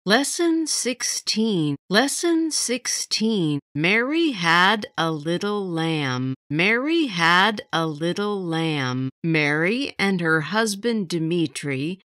Lesson 16. Lesson 16. Mary had a little lamb. Mary had a little lamb.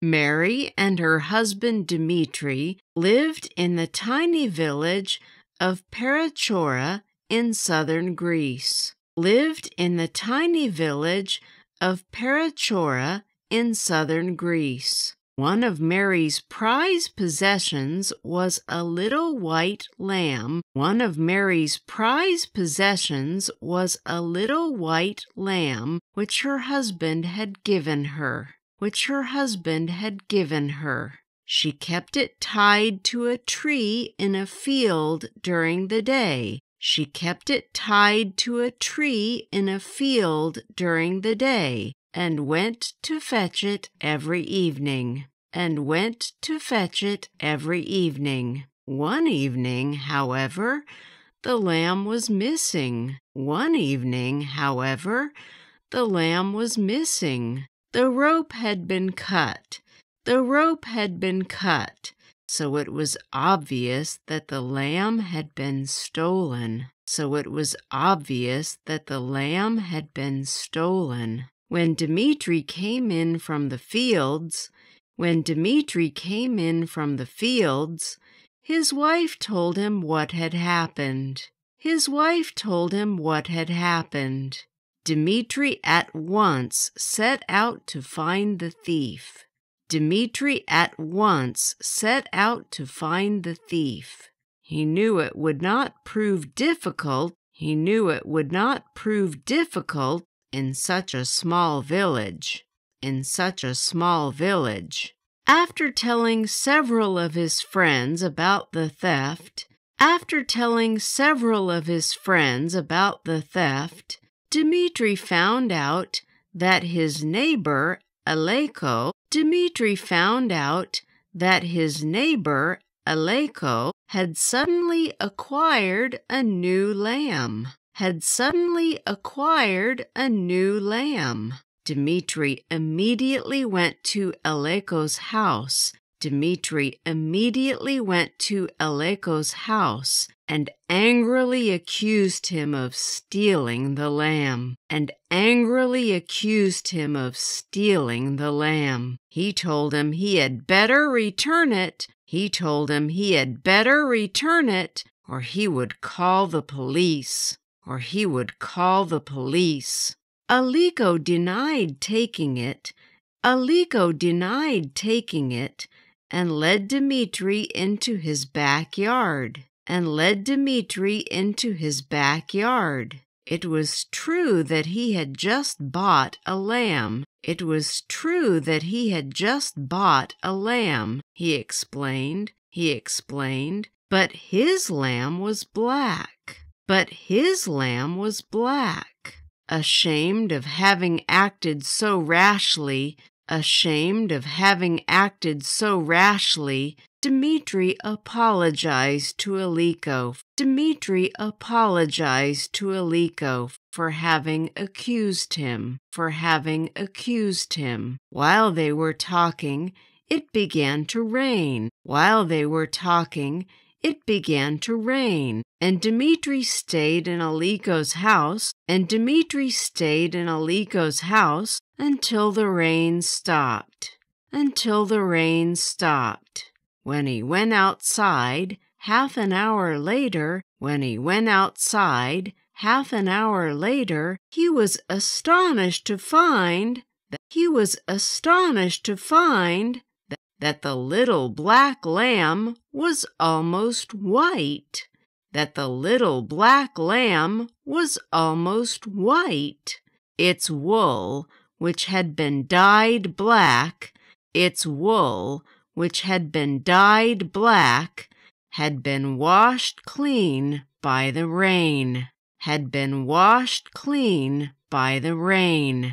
Mary and her husband Dmitri lived in the tiny village of Perachora in southern Greece. Lived in the tiny village of Perachora in southern Greece. One of Mary's prized possessions was a little white lamb. One of Mary's prized possessions was a little white lamb which her husband had given her. She kept it tied to a tree in a field during the day. She kept it tied to a tree in a field during the day, and went to fetch it every evening. One evening, however, the lamb was missing. The rope had been cut. So it was obvious that the lamb had been stolen. When Dmitri came in from the fields, his wife told him what had happened. Dmitri at once set out to find the thief. He knew it would not prove difficult. In such a small village. After telling several of his friends about the theft, Dmitri found out that his neighbor Aleko had suddenly acquired a new lamb. Dmitri immediately went to Aleko's house and angrily accused him of stealing the lamb. He told him he had better return it. Or he would call the police. Aliko denied taking it and led Dmitri into his backyard. It was true that he had just bought a lamb. He explained, but his lamb was black. Ashamed of having acted so rashly, Dmitri apologized to Aliko for having accused him. While they were talking, it began to rain. And Dmitri stayed in Aliko's house until the rain stopped. When he went outside half an hour later, he was astonished to find that the little black lamb was almost white. Its wool, which had been dyed black, had been washed clean by the rain.